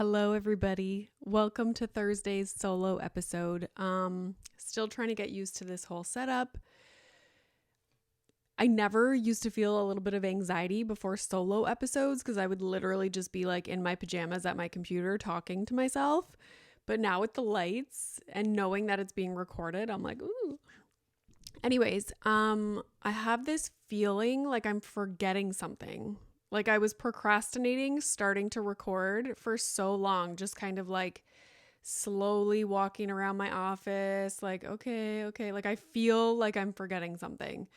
Hello, everybody. Welcome to Thursday's solo episode. Still trying to get used to this whole setup. I never used to feel a little bit of anxiety before solo episodes because I would literally just be like in my pajamas at my computer talking to myself. But now with the lights and knowing that it's being recorded, I'm like, ooh. Anyways, I have this feeling like I'm forgetting something. Like I was procrastinating starting to record for so long, just kind of like slowly walking around my office, like, okay. Like I feel like I'm forgetting something.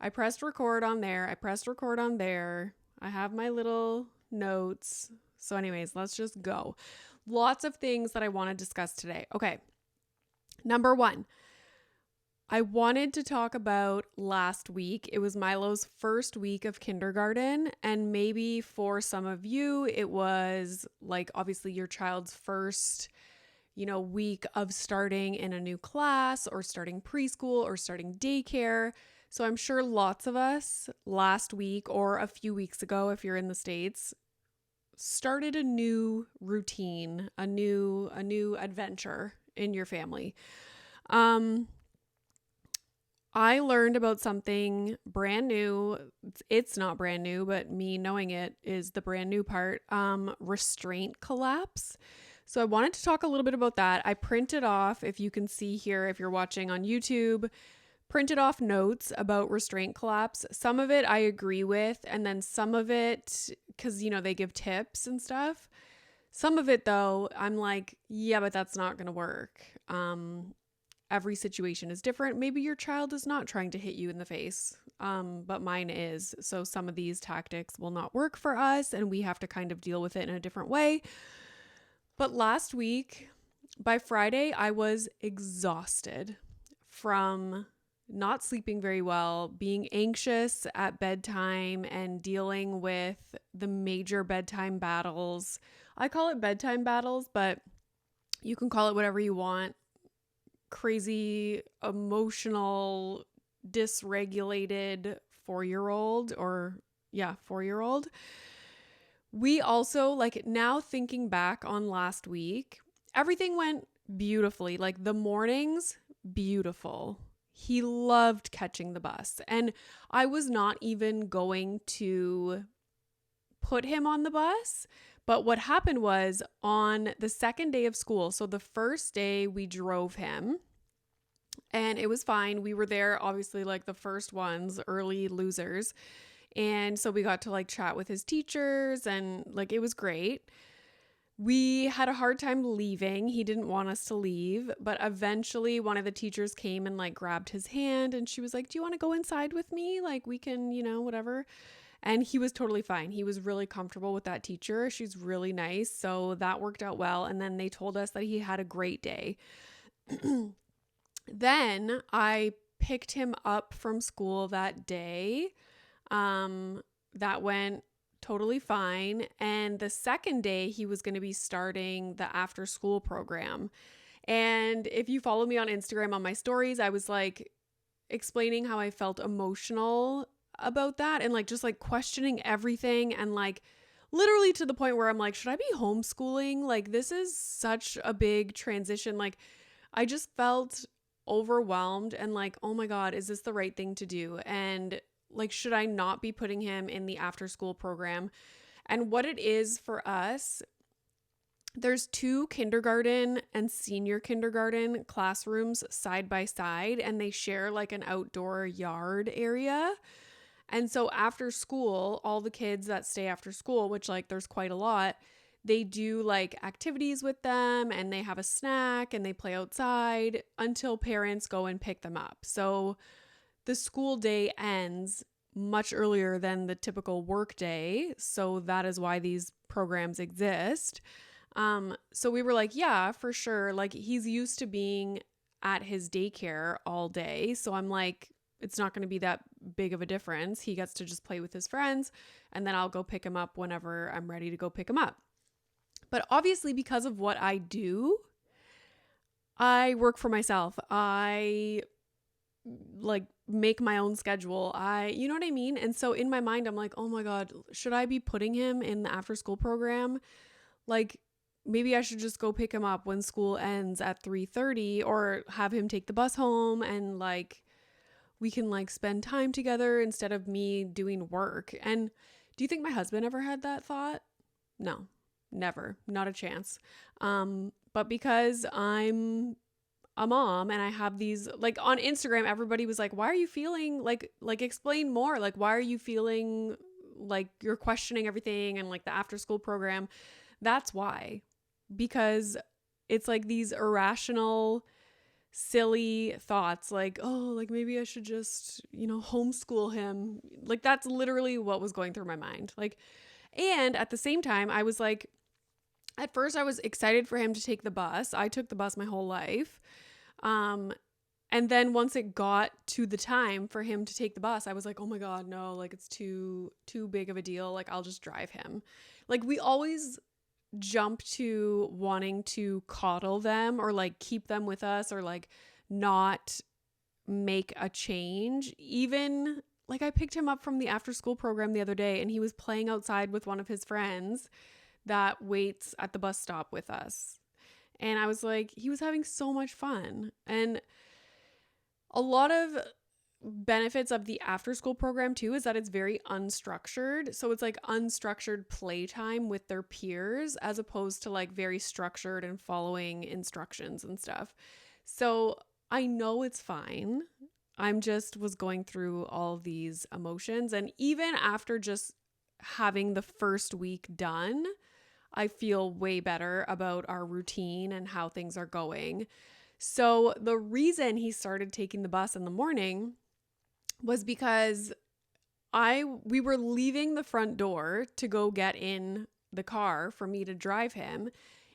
I pressed record on there. I pressed record on there. I have my little notes. So anyways, let's just go. Lots of things that I want to discuss today. Okay. Number one. I wanted to talk about last week. It was Milo's first week of kindergarten, and maybe for some of you, it was like obviously your child's first, week of starting in a new class or starting preschool or starting daycare. So I'm sure lots of us last week or a few weeks ago, if you're in the States, started a new routine, a new adventure in your family. I learned about something brand new. It's not brand new, but me knowing it is the brand new part. Restraint collapse. So I wanted to talk a little bit about that. I printed off, if you can see here, if you're watching on YouTube, printed off notes about restraint collapse. Some of it I agree with, and then some of it, because, they give tips and stuff. Some of it, though, I'm like, yeah, but that's not going to work. Every situation is different. Maybe your child is not trying to hit you in the face, but mine is. So some of these tactics will not work for us, and we have to kind of deal with it in a different way. But last week, by Friday, I was exhausted from not sleeping very well, being anxious at bedtime, and dealing with the major bedtime battles. I call it bedtime battles, but you can call it whatever you want. Crazy, emotional, dysregulated 4-year-old. We also, now thinking back on last week, everything went beautifully. Like the mornings, beautiful. He loved catching the bus. And I was not even going to put him on the bus. But what happened was on the second day of school, so the first day we drove him and it was fine. We were there, obviously, like the first ones, early losers. And so we got to chat with his teachers and it was great. We had a hard time leaving. He didn't want us to leave, but eventually one of the teachers came and grabbed his hand and she was like, "Do you want to go inside with me? We can, whatever." And he was totally fine. He was really comfortable with that teacher. She's really nice. So that worked out well. And then they told us that he had a great day. Then I picked him up from school that day. That went totally fine. And the second day he was going to be starting the after school program. And if you follow me on Instagram on my stories, I was explaining how I felt emotional about that and just questioning everything and literally to the point where I'm like, should I be homeschooling? This is such a big transition. I just felt overwhelmed and oh my God, is this the right thing to do? And should I not be putting him in the after school program? And what it is for us, there's 2 kindergarten and senior kindergarten classrooms side by side, and they share an outdoor yard area. And so after school, all the kids that stay after school, which there's quite a lot, they do activities with them and they have a snack and they play outside until parents go and pick them up. So the school day ends much earlier than the typical work day. So that is why these programs exist. So we were like, yeah, for sure. He's used to being at his daycare all day. So I'm like, it's not going to be that big of a difference. He gets to just play with his friends and then I'll go pick him up whenever I'm ready to go pick him up. But obviously, because of what I do, I work for myself. I make my own schedule. You know what I mean? And so in my mind, I'm like, oh my God, should I be putting him in the after school program? maybe I should just go pick him up when school ends at 3:30, or have him take the bus home, and like we can like spend time together instead of me doing work. And do you think my husband ever had that thought? No, never, not a chance. But because I'm a mom and I have these, like on Instagram, everybody was like, why are you feeling like explain more? Like, why are you feeling like you're questioning everything and like the after school program? That's why, because it's like these irrational, silly thoughts like, oh, like maybe I should just, homeschool him. Like that's literally what was going through my mind. Like, and at the same time, I was like, at first I was excited for him to take the bus. I took the bus my whole life. And then once it got to the time for him to take the bus, I was like, oh my God, no, like it's too big of a deal. Like I'll just drive him. Like we always jump to wanting to coddle them or like keep them with us or like not make a change. Even like I picked him up from the after school program the other day and he was playing outside with one of his friends that waits at the bus stop with us. And I was like, he was having so much fun. And a lot of benefits of the after school program too is that it's very unstructured. So it's like unstructured playtime with their peers as opposed to like very structured and following instructions and stuff. So I know it's fine. I'm just was going through all these emotions. And even after just having the first week done, I feel way better about our routine and how things are going. So the reason he started taking the bus in the morning was because we were leaving the front door to go get in the car for me to drive him.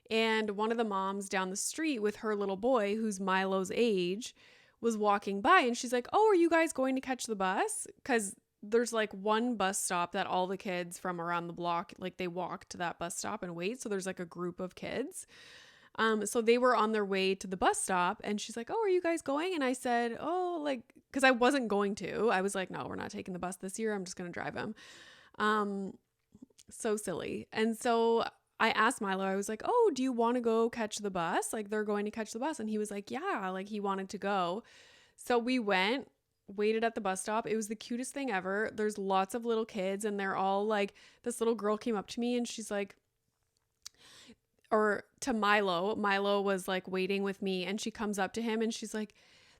And one of the moms down the street with her little boy, who's Milo's age, was walking by and she's like, oh, are you guys going to catch the bus? Because there's like one bus stop that all the kids from around the block, like they walk to that bus stop and wait. So there's like a group of kids. So they were on their way to the bus stop and she's like, oh, are you guys going? And I said, oh, like, cause I wasn't going to, I was like, no, we're not taking the bus this year. I'm just going to drive him. So silly. And so I asked Milo, I was like, oh, do you want to go catch the bus? Like they're going to catch the bus. And he was like, yeah, like he wanted to go. So we went, waited at the bus stop. It was the cutest thing ever. There's lots of little kids and they're all like, this little girl came up to me and she's like, or to Milo was like waiting with me and she comes up to him and she's like,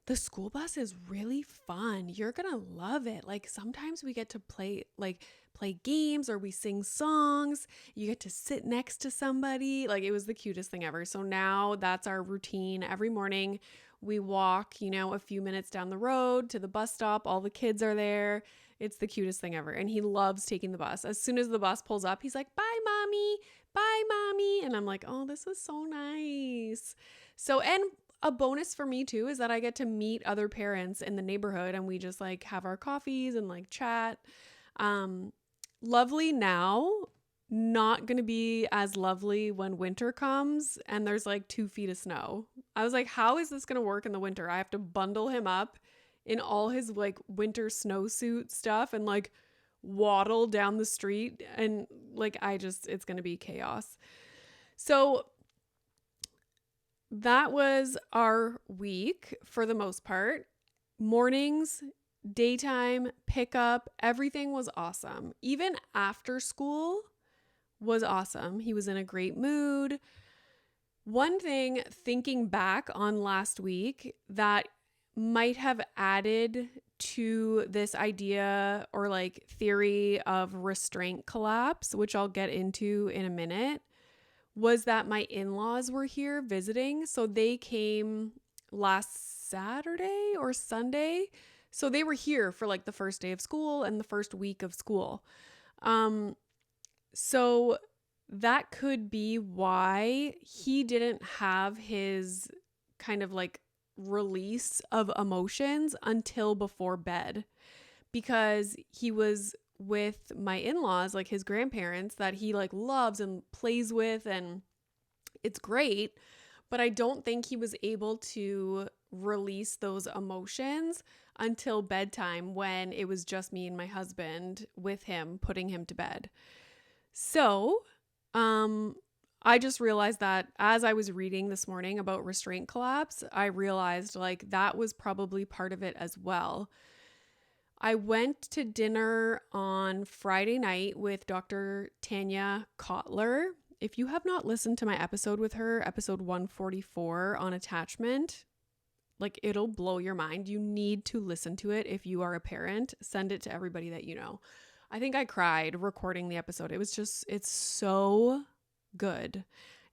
the school bus is really fun. You're going to love it. Like sometimes we get to play games or we sing songs. You get to sit next to somebody. Like it was the cutest thing ever. So now that's our routine. Every morning we walk, a few minutes down the road to the bus stop. All the kids are there. It's the cutest thing ever. And he loves taking the bus. As soon as the bus pulls up, he's like, bye, mommy. Bye, mommy. And I'm like, oh, this is so nice. So, and a bonus for me too is that I get to meet other parents in the neighborhood and we just like have our coffees and like chat. Lovely now, not going to be as lovely when winter comes and there's like 2 feet of snow. I was like, how is this going to work in the winter? I have to bundle him up in all his like winter snowsuit stuff and like waddle down the street and like it's going to be chaos. So that was our week for the most part. Mornings, daytime, pickup, everything was awesome. Even after school was awesome. He was in a great mood. One thing thinking back on last week that might have added to this idea or like theory of restraint collapse, which I'll get into in a minute, was that my in-laws were here visiting. So they came last Saturday or Sunday. So they were here for like the first day of school and the first week of school. So that could be why he didn't have his kind of like release of emotions until before bed, because he was with my in-laws, like his grandparents that he like loves and plays with, and it's great, but I don't think he was able to release those emotions until bedtime, when it was just me and my husband with him, putting him to bed. So I just realized that as I was reading this morning about restraint collapse, I realized like that was probably part of it as well. I went to dinner on Friday night with Dr. Tanya Kotler. If you have not listened to my episode with her, episode 144 on attachment, like it'll blow your mind. You need to listen to it if you are a parent. Send it to everybody that you know. I think I cried recording the episode. It's so good.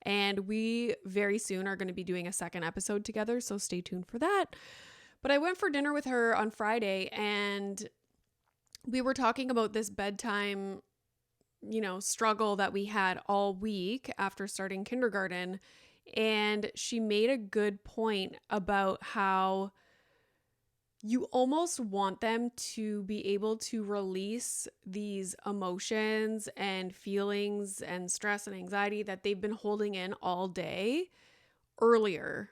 And we very soon are going to be doing a second episode together, so stay tuned for that. But I went for dinner with her on Friday and we were talking about this bedtime, struggle that we had all week after starting kindergarten. And she made a good point about how you almost want them to be able to release these emotions and feelings and stress and anxiety that they've been holding in all day earlier.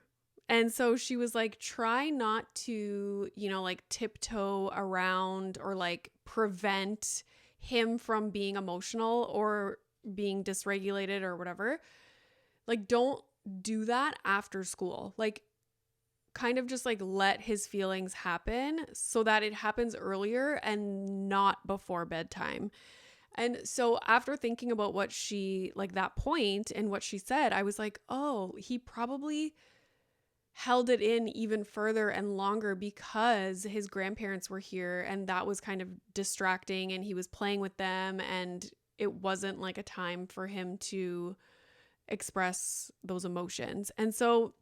And so she was like, try not to, like tiptoe around or like prevent him from being emotional or being dysregulated or whatever. Like, don't do that after school. Like, kind of just like let his feelings happen so that it happens earlier and not before bedtime. And so after thinking about what she, like that point and what she said, I was like, oh, he probably held it in even further and longer because his grandparents were here and that was kind of distracting and he was playing with them and it wasn't like a time for him to express those emotions. And so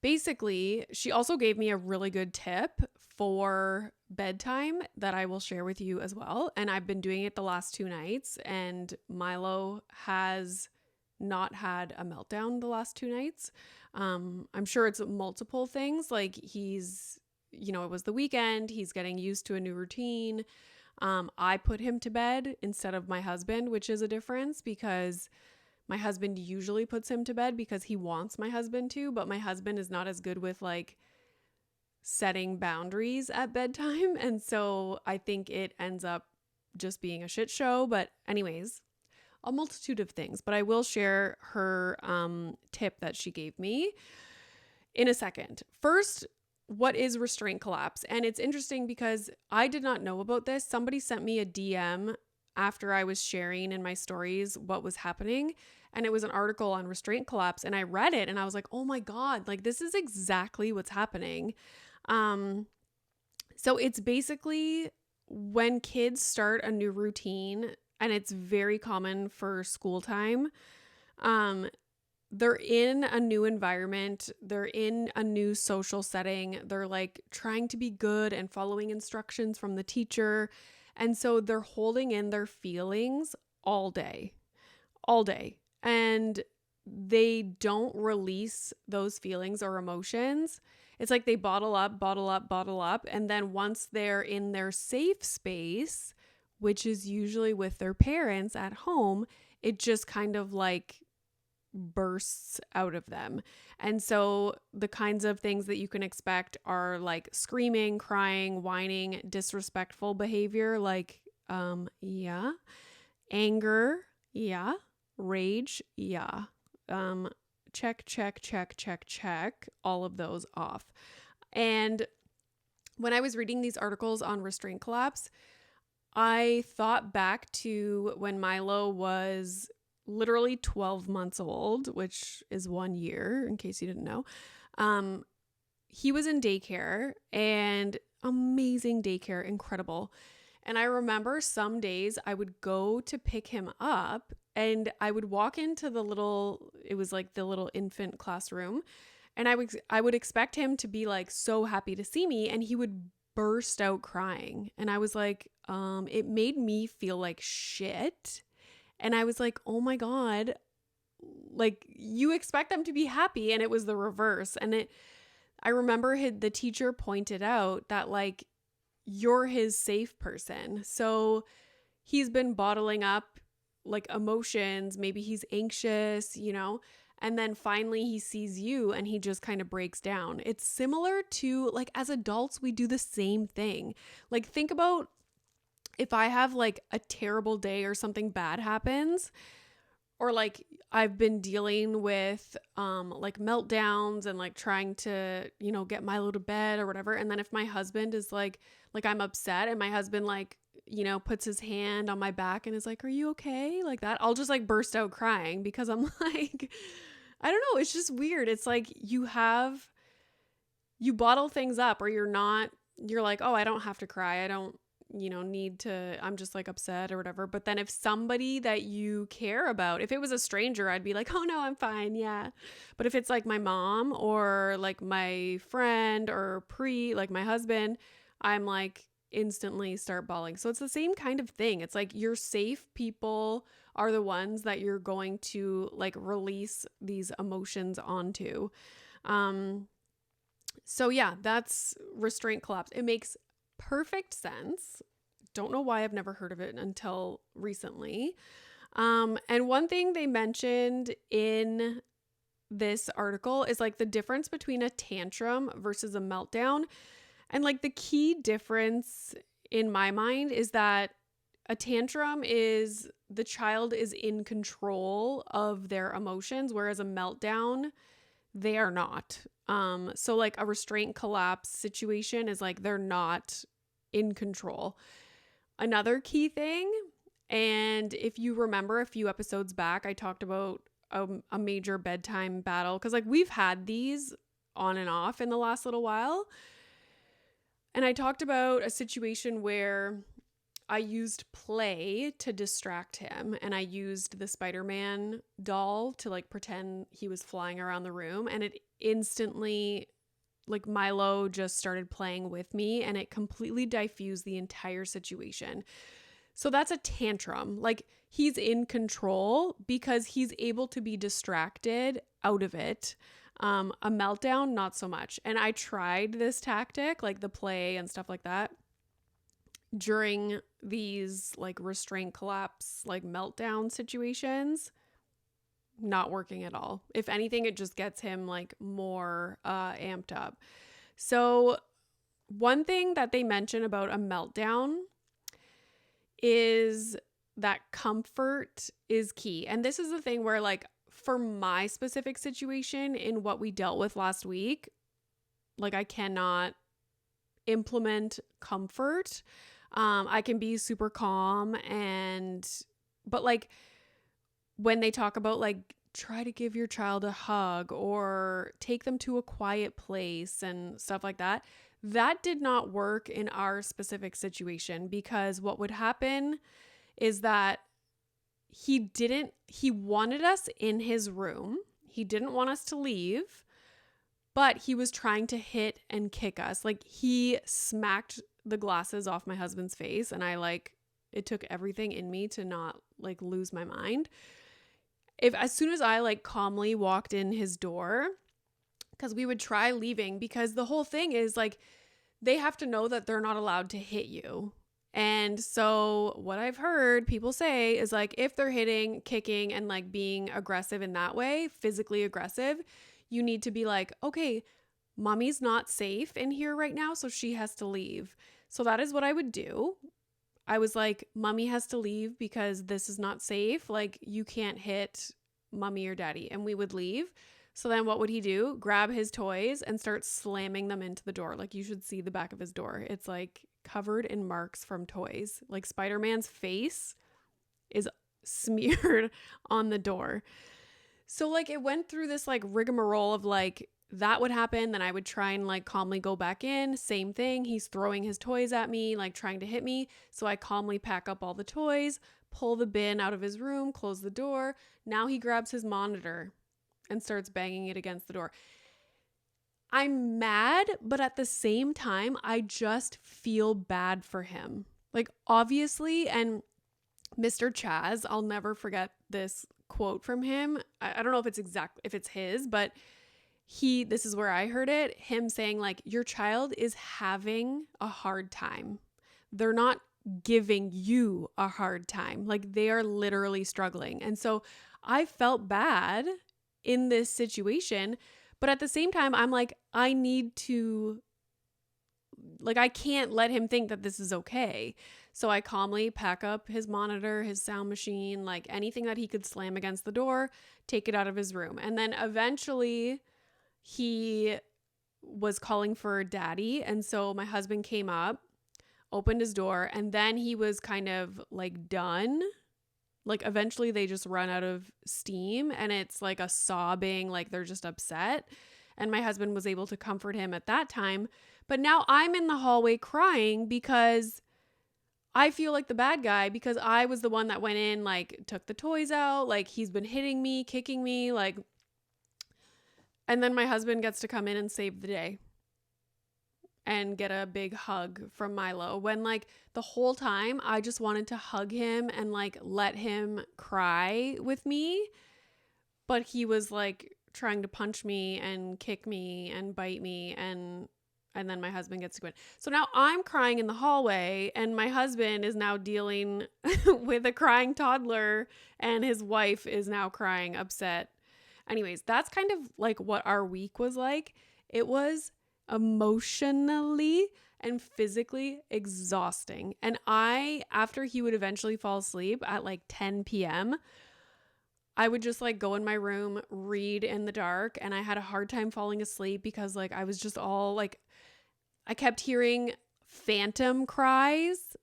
basically, she also gave me a really good tip for bedtime that I will share with you as well. And I've been doing it the last 2 nights and Milo has not had a meltdown the last 2 nights. I'm sure it's multiple things. Like he's, it was the weekend. He's getting used to a new routine. I put him to bed instead of my husband, which is a difference because my husband usually puts him to bed because he wants my husband to, but my husband is not as good with like setting boundaries at bedtime. And so I think it ends up just being a shit show. But anyways, a multitude of things, but I will share her tip that she gave me in a second. First, what is restraint collapse? And it's interesting because I did not know about this. Somebody sent me a DM after I was sharing in my stories what was happening. And it was an article on restraint collapse. And I read it and I was like, oh my God, like this is exactly what's happening. So it's basically when kids start a new routine, and it's very common for school time. They're in a new environment. They're in a new social setting. They're like trying to be good and following instructions from the teacher. And so they're holding in their feelings all day. And they don't release those feelings or emotions. It's like they bottle up. And then once they're in their safe space, which is usually with their parents at home, it just kind of like bursts out of them. And so the kinds of things that you can expect are like screaming, crying, whining, disrespectful behavior, like, anger, rage, check, all of those off. And when I was reading these articles on restraint collapse, I thought back to when Milo was literally 12 months old, which is 1 year, in case you didn't know. He was in daycare, and amazing daycare, incredible. And I remember some days I would go to pick him up and I would walk into it was like the little infant classroom, and I would expect him to be like so happy to see me, and he would burst out crying. And I was like, it made me feel like shit. And I was like, oh my God, like you expect them to be happy. And it was the reverse. And I remember the teacher pointed out that like, you're his safe person. So he's been bottling up like emotions. Maybe he's anxious, and then finally he sees you and he just kind of breaks down. It's similar to like as adults, we do the same thing. Like think about if I have like a terrible day or something bad happens, or like I've been dealing with like meltdowns and like trying to, you know, get Milo to bed or whatever. And then if my husband is like I'm upset and my husband like, you know, puts his hand on my back and is like, "Are you okay?" Like that, I'll just like burst out crying because I'm like, I don't know, it's just weird. It's like you bottle things up, or you're like, "Oh, I don't have to cry. I don't, you know, need to, I'm just like upset or whatever." But then if somebody that you care about, if it was a stranger, I'd be like, "Oh no, I'm fine." Yeah. But if it's like my mom or like my friend or like my husband, I'm like instantly start bawling. So it's the same kind of thing. It's like your safe people are the ones that you're going to like release these emotions onto. So yeah, that's restraint collapse. It makes perfect sense. Don't know why I've never heard of it until recently. And one thing they mentioned in this article is like the difference between a tantrum versus a meltdown. And like the key difference in my mind is that a tantrum is the child is in control of their emotions, whereas a meltdown, they are not. So like a restraint collapse situation is like they're not in control. Another key thing, and if you remember a few episodes back, I talked about a major bedtime battle, because like we've had these on and off in the last little while. And I talked about a situation where I used play to distract him, and I used the Spider-Man doll to like pretend he was flying around the room, and it instantly, like Milo just started playing with me, and it completely diffused the entire situation. So that's a tantrum. Like he's in control because he's able to be distracted out of it. A meltdown, not so much. And I tried this tactic, like the play and stuff like that, during these like restraint collapse, like meltdown situations. Not working at all. If anything, it just gets him like more amped up. So one thing that they mention about a meltdown is that comfort is key. And this is the thing where like for my specific situation in what we dealt with last week, like I cannot implement comfort. I can be super calm but like when they talk about like try to give your child a hug or take them to a quiet place and stuff like that, that did not work in our specific situation, because what would happen is that he wanted us in his room. He didn't want us to leave, but he was trying to hit and kick us. Like he smacked the glasses off my husband's face, and it took everything in me to not like lose my mind. As soon as I like calmly walked in his door, because we would try leaving, because the whole thing is like they have to know that they're not allowed to hit you. And so what I've heard people say is like if they're hitting, kicking, and like being aggressive in that way, physically aggressive, you need to be like, okay, mommy's not safe in here right now, so she has to leave. So that is what I would do. I was like, mommy has to leave because this is not safe. Like you can't hit mommy or daddy. And we would leave. So then what would he do? Grab his toys and start slamming them into the door. Like you should see the back of his door. It's like covered in marks from toys. Like Spider-Man's face is smeared on the door. So like it went through this like rigmarole of like that would happen. Then I would try and like calmly go back in. Same thing. He's throwing his toys at me, like trying to hit me. So I calmly pack up all the toys, pull the bin out of his room, close the door. Now he grabs his monitor and starts banging it against the door. I'm mad, but at the same time, I just feel bad for him. Like obviously, and Mr. Chaz, I'll never forget this quote from him. I don't know if it's his, but this is where I heard it, him saying like, your child is having a hard time. They're not giving you a hard time. Like they are literally struggling. And so I felt bad in this situation, but at the same time, I'm like, I need to, like, I can't let him think that this is okay. So I calmly pack up his monitor, his sound machine, like anything that he could slam against the door, take it out of his room. And then eventually he was calling for daddy. And so my husband came up, opened his door, and then he was kind of like done. Like eventually they just run out of steam and it's like a sobbing, like they're just upset. And my husband was able to comfort him at that time. But now I'm in the hallway crying because I feel like the bad guy because I was the one that went in, like took the toys out, like he's been hitting me, kicking me, like, and then my husband gets to come in and save the day and get a big hug from Milo when like the whole time I just wanted to hug him and like let him cry with me. But he was like trying to punch me and kick me and bite me and then my husband gets to go in. So now I'm crying in the hallway and my husband is now dealing with a crying toddler and his wife is now crying upset. Anyways, that's kind of like what our week was like. It was emotionally and physically exhausting. And after he would eventually fall asleep at like 10 p.m., I would just like go in my room, read in the dark, and I had a hard time falling asleep because like I was just all like, I kept hearing phantom cries.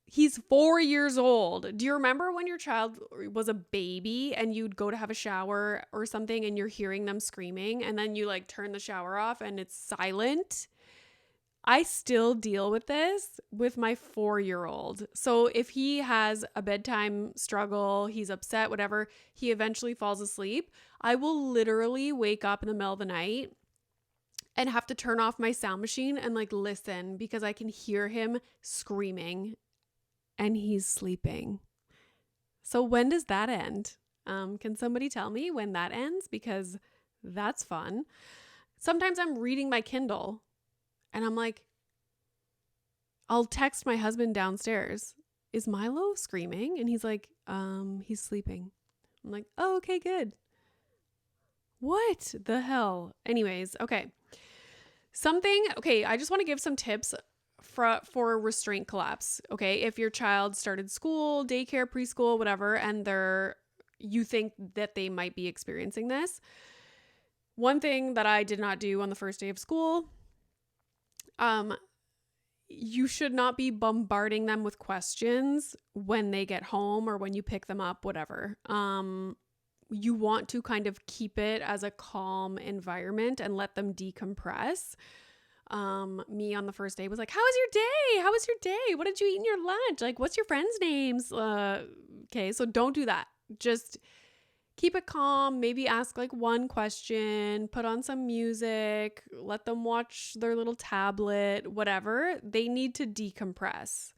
He's 4 years old. Do you remember when your child was a baby and you'd go to have a shower or something and you're hearing them screaming and then you like turn the shower off and it's silent? I still deal with this with my 4-year-old. So if he has a bedtime struggle, he's upset, whatever, he eventually falls asleep, I will literally wake up in the middle of the night and have to turn off my sound machine and like listen because I can hear him screaming and he's sleeping. So when does that end? Can somebody tell me when that ends? Because that's fun. Sometimes I'm reading my Kindle and I'm like, I'll text my husband downstairs. Is Milo screaming? And he's like, he's sleeping. I'm like, oh, okay, good. What the hell? Anyways, okay. I just want to give some tips for restraint collapse. Okay. If your child started school, daycare, preschool, whatever, and you think that they might be experiencing this. One thing that I did not do on the first day of school, you should not be bombarding them with questions when they get home or when you pick them up, whatever. You want to kind of keep it as a calm environment and let them decompress. Me on the first day was like, how was your day? How was your day? What did you eat in your lunch? Like, what's your friends' names? Okay, so don't do that. Just keep it calm. Maybe ask like one question, put on some music, let them watch their little tablet, whatever. They need to decompress.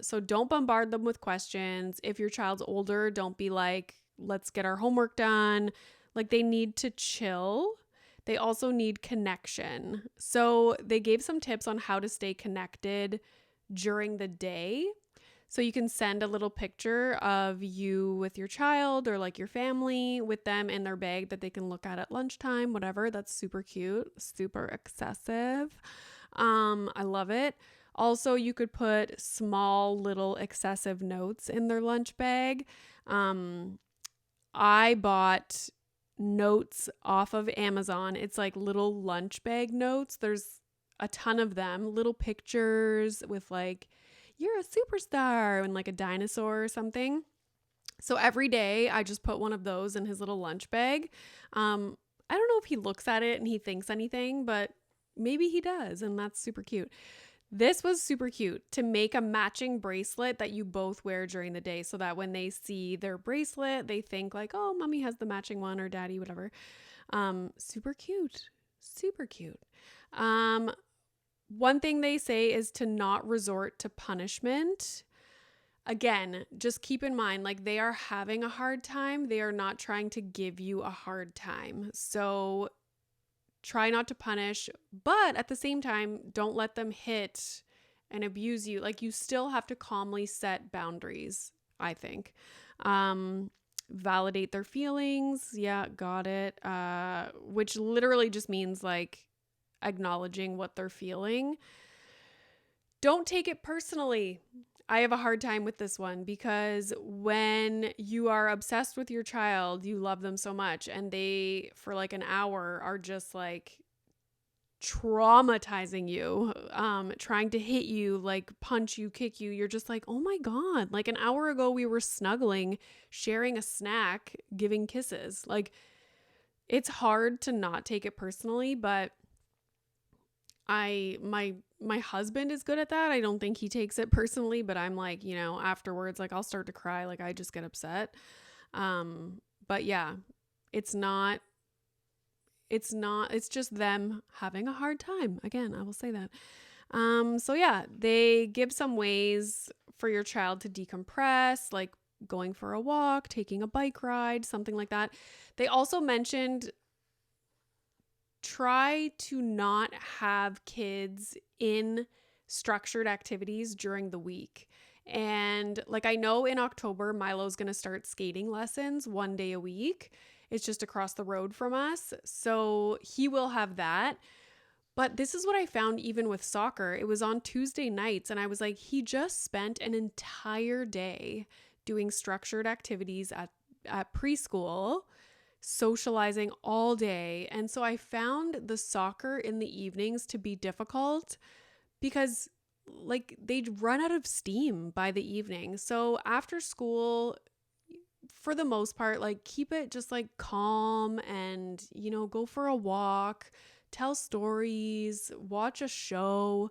So don't bombard them with questions. If your child's older, don't be like, let's get our homework done. Like they need to chill. They also need connection. So they gave some tips on how to stay connected during the day. So you can send a little picture of you with your child or like your family with them in their bag that they can look at lunchtime, whatever. That's super cute, super excessive. I love it. Also, you could put small little excessive notes in their lunch bag. I bought notes off of Amazon. It's like little lunch bag notes. There's a ton of them, little pictures with like, you're a superstar and like a dinosaur or something. So every day I just put one of those in his little lunch bag. I don't know if he looks at it and he thinks anything, but maybe he does. And that's super cute. This was super cute to make a matching bracelet that you both wear during the day so that when they see their bracelet, they think like, oh, mommy has the matching one or daddy, whatever. Super cute. Super cute. One thing they say is to not resort to punishment. Again, just keep in mind, like they are having a hard time. They are not trying to give you a hard time. So try not to punish, but at the same time, don't let them hit and abuse you. Like you still have to calmly set boundaries, I think. Validate their feelings. Yeah, got it. Which literally just means like acknowledging what they're feeling. Don't take it personally. I have a hard time with this one because when you are obsessed with your child, you love them so much, and they, for like an hour, are just like traumatizing you, trying to hit you, like punch you, kick you. You're just like, oh my God, like an hour ago we were snuggling, sharing a snack, giving kisses. Like, it's hard to not take it personally, but my husband is good at that. I don't think he takes it personally, but I'm like, afterwards, like I'll start to cry. Like I just get upset. But yeah, it's just them having a hard time. Again, I will say that. So yeah, they give some ways for your child to decompress, like going for a walk, taking a bike ride, something like that. They also mentioned try to not have kids in structured activities during the week. And like, I know in October, Milo's going to start skating lessons 1 day a week. It's just across the road from us. So he will have that. But this is what I found even with soccer. It was on Tuesday nights, and I was like, he just spent an entire day doing structured activities at preschool, socializing all day. And so I found the soccer in the evenings to be difficult because like they'd run out of steam by the evening. So after school, for the most part, like keep it just like calm and, go for a walk, tell stories, watch a show.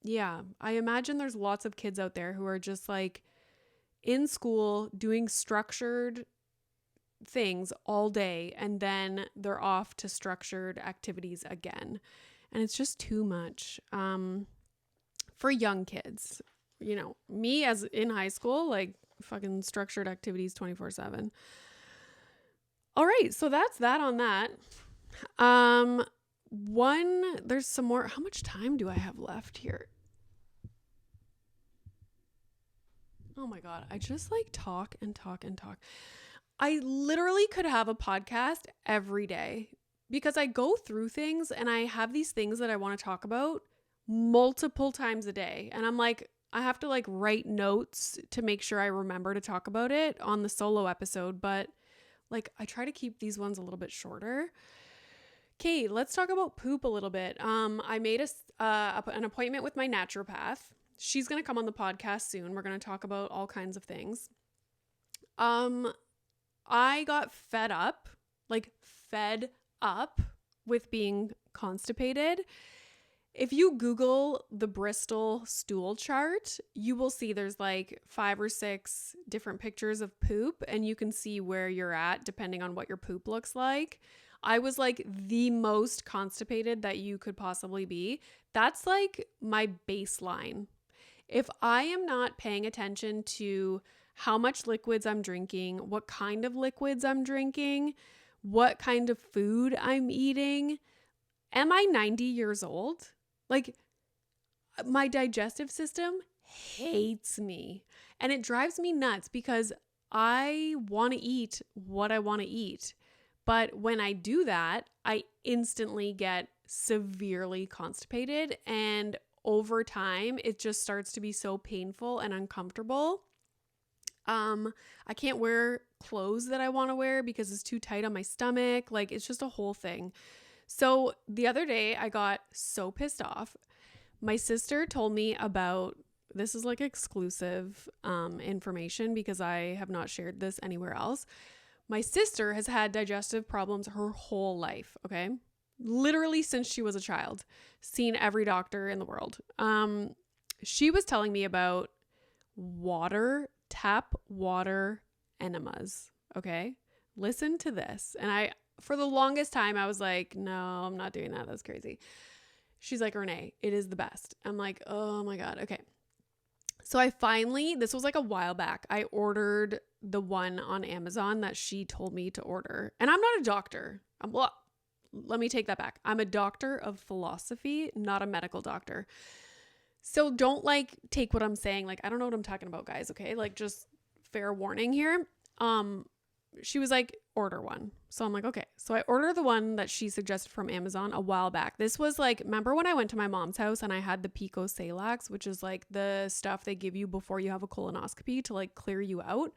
Yeah, I imagine there's lots of kids out there who are just like in school doing structured things all day, and then they're off to structured activities again. And it's just too much for young kids. Me as in high school, like fucking structured activities 24/7. All right, so that's that on that. There's some more. How much time do I have left here? Oh my God, I just like talk and talk and talk. I literally could have a podcast every day because I go through things and I have these things that I want to talk about multiple times a day. And I'm like, I have to like write notes to make sure I remember to talk about it on the solo episode. But like, I try to keep these ones a little bit shorter. Okay, let's talk about poop a little bit. I made an appointment with my naturopath. She's going to come on the podcast soon. We're going to talk about all kinds of things. I got fed up with being constipated. If you Google the Bristol stool chart, you will see there's like 5 or 6 different pictures of poop, and you can see where you're at depending on what your poop looks like. I was like the most constipated that you could possibly be. That's like my baseline. If I am not paying attention to how much liquids I'm drinking, what kind of liquids I'm drinking, what kind of food I'm eating. Am I 90 years old? Like, my digestive system hates me. And it drives me nuts because I want to eat what I want to eat. But when I do that, I instantly get severely constipated. And over time, it just starts to be so painful and uncomfortable. I can't wear clothes that I want to wear because it's too tight on my stomach. Like, it's just a whole thing. So the other day I got so pissed off. My sister told me about, this is like exclusive information because I have not shared this anywhere else. My sister has had digestive problems her whole life. Okay. Literally since she was a child, seen every doctor in the world. She was telling me about tap water enemas. Okay. Listen to this. And for the longest time, I was like, no, I'm not doing that. That's crazy. She's like, Renee, it is the best. I'm like, oh my God. Okay. So this was like a while back, I ordered the one on Amazon that she told me to order. And I'm not a doctor. Let me take that back. I'm a doctor of philosophy, not a medical doctor. So don't like take what I'm saying. Like, I don't know what I'm talking about, guys. Okay. Like, just fair warning here. she was like, order one. So I'm like, okay. So I ordered the one that she suggested from Amazon a while back. This was like, remember when I went to my mom's house and I had the Pico Salax, which is like the stuff they give you before you have a colonoscopy to like clear you out.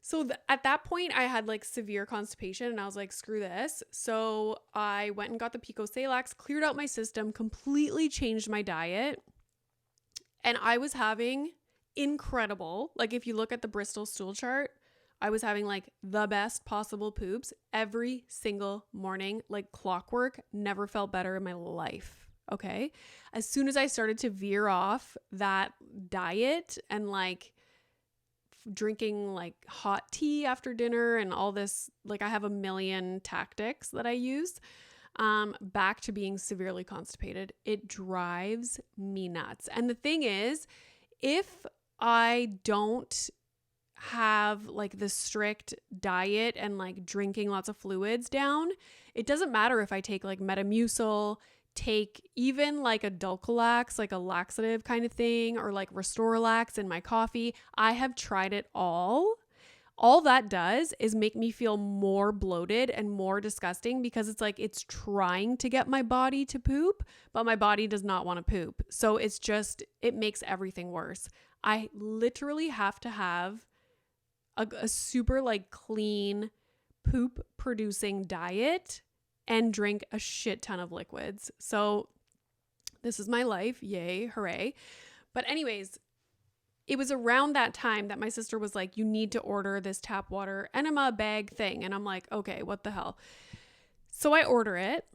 So at that point I had like severe constipation and I was like, screw this. So I went and got the Pico Salax, cleared out my system, completely changed my diet. And I was having incredible, like if you look at the Bristol stool chart, I was having like the best possible poops every single morning, like clockwork. Never felt better in my life. Okay. As soon as I started to veer off that diet and like drinking like hot tea after dinner and all this, like I have a million tactics that I use, back to being severely constipated. It drives me nuts. And the thing is, if I don't have like the strict diet and like drinking lots of fluids down, it doesn't matter if I take like Metamucil, take even like a Dulcolax, like a laxative kind of thing, or like Restoralax in my coffee. I have tried it all. All that does is make me feel more bloated and more disgusting because it's like it's trying to get my body to poop, but my body does not want to poop. So it's just, it makes everything worse. I literally have to have a super like clean poop producing diet and drink a shit ton of liquids. So this is my life. Yay, hooray. But anyways, it was around that time that my sister was like, you need to order this tap water enema bag thing. And I'm like, okay, what the hell? So I order it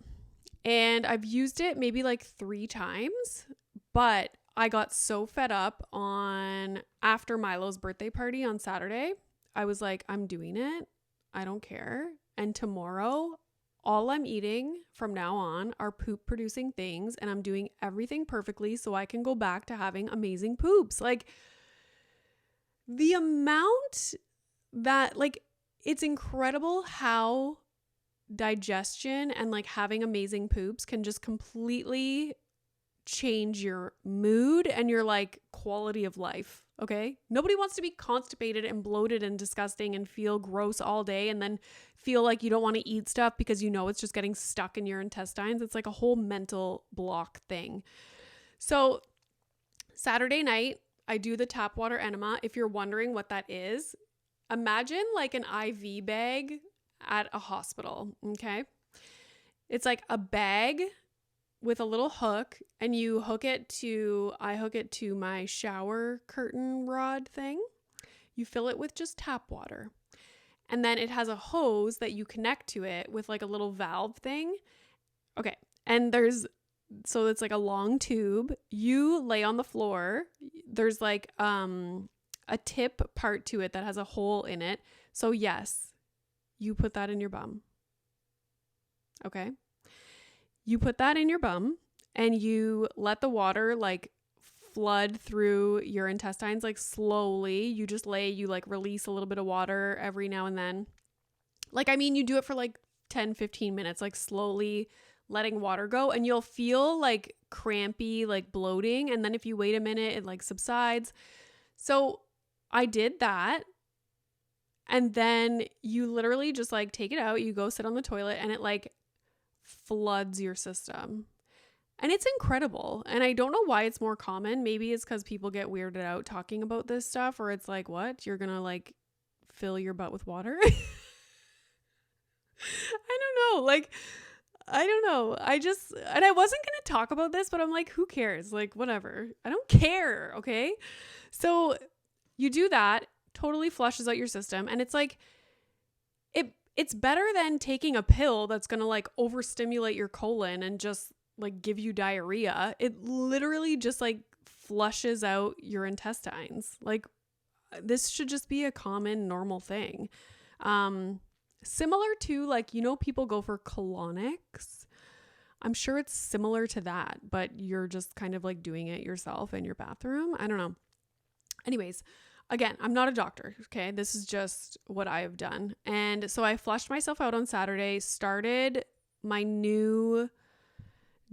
and I've used it maybe like 3 times, but I got so fed up after Milo's birthday party on Saturday. I was like, I'm doing it. I don't care. And tomorrow, all I'm eating from now on are poop producing things. And I'm doing everything perfectly so I can go back to having amazing poops. Like the amount that like, it's incredible how digestion and like having amazing poops can just completely change your mood and your like quality of life. Okay. Nobody wants to be constipated and bloated and disgusting and feel gross all day and then feel like you don't want to eat stuff because you know it's just getting stuck in your intestines. It's like a whole mental block thing. So Saturday night, I do the tap water enema. If you're wondering what that is, imagine like an IV bag at a hospital. Okay. It's like a bag with a little hook and I hook it to my shower curtain rod thing. You fill it with just tap water. And then it has a hose that you connect to it with like a little valve thing. Okay. And so it's like a long tube. You lay on the floor. There's like a tip part to it that has a hole in it. So yes, you put that in your bum. Okay. You put that in your bum and you let the water like flood through your intestines like slowly. You just you like release a little bit of water every now and then. Like, I mean, you do it for like 10, 15 minutes, like slowly letting water go and you'll feel like crampy, like bloating. And then if you wait a minute, it like subsides. So I did that. And then you literally just like take it out. You go sit on the toilet and it like floods your system. And it's incredible. And I don't know why it's more common. Maybe it's because people get weirded out talking about this stuff, or it's like, what? You're going to like fill your butt with water? I don't know. Like, I don't know. And I wasn't going to talk about this, but I'm like, who cares? Like, whatever. I don't care. Okay. So you do that, totally flushes out your system. And it's like, it's better than taking a pill that's going to like overstimulate your colon and just like give you diarrhea. It literally just like flushes out your intestines. Like this should just be a common normal thing. Similar to like, you know, people go for colonics. I'm sure it's similar to that, but you're just kind of like doing it yourself in your bathroom. I don't know. Anyways, again, I'm not a doctor, okay? This is just what I have done. And so I flushed myself out on Saturday, started my new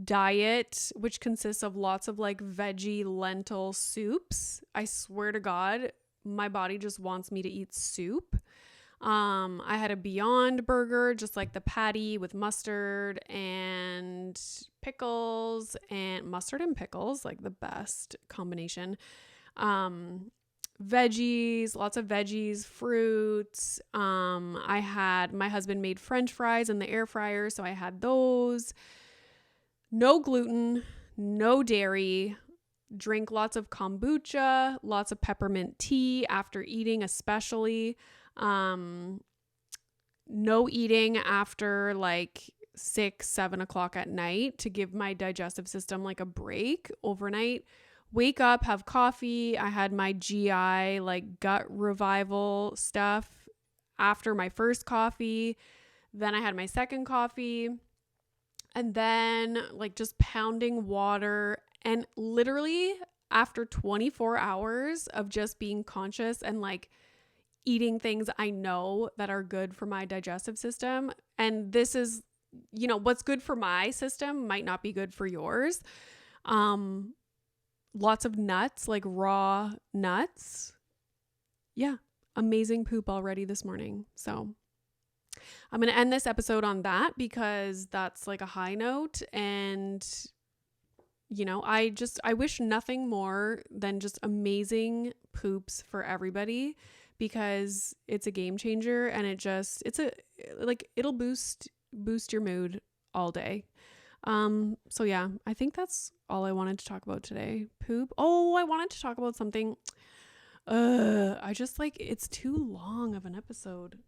diet, which consists of lots of like veggie lentil soups. I swear to God, my body just wants me to eat soup. I had a Beyond Burger, just like the patty with mustard and pickles, and mustard and pickles, like the best combination. Veggies, lots of veggies, fruits. I had, my husband made French fries in the air fryer, so I had those. No gluten, no dairy. Drink lots of kombucha, lots of peppermint tea after eating, especially. No eating after like 6-7 o'clock at night to give my digestive system like a break overnight. Wake up, have coffee. I had my GI like gut revival stuff after my first coffee. Then I had my second coffee, and then like just pounding water. And literally after 24 hours of just being conscious and like eating things I know that are good for my digestive system. And this is, you know, what's good for my system might not be good for yours. Lots of nuts, like raw nuts. Yeah, amazing poop already this morning. So I'm going to end this episode on that because that's like a high note. And you know, I wish nothing more than just amazing poops for everybody, because it's a game changer, and it'll boost your mood all day. So yeah, I think that's all I wanted to talk about today. Poop. Oh, I wanted to talk about something. I just it's too long of an episode.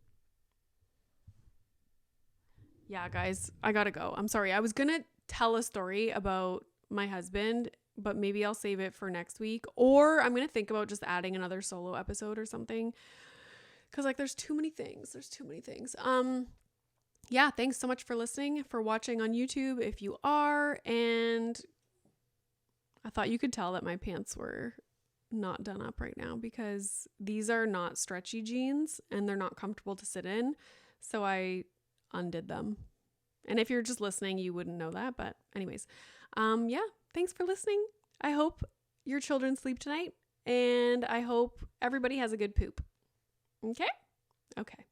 Yeah, guys, I gotta go. I'm sorry. I was gonna tell a story about my husband, but maybe I'll save it for next week, or I'm going to think about just adding another solo episode or something. Cause there's too many things. Yeah, thanks so much for listening, for watching on YouTube if you are. And I thought you could tell that my pants were not done up right now because these are not stretchy jeans and they're not comfortable to sit in. So I undid them. And if you're just listening, you wouldn't know that. But anyways, yeah, thanks for listening. I hope your children sleep tonight, and I hope everybody has a good poop. Okay? Okay.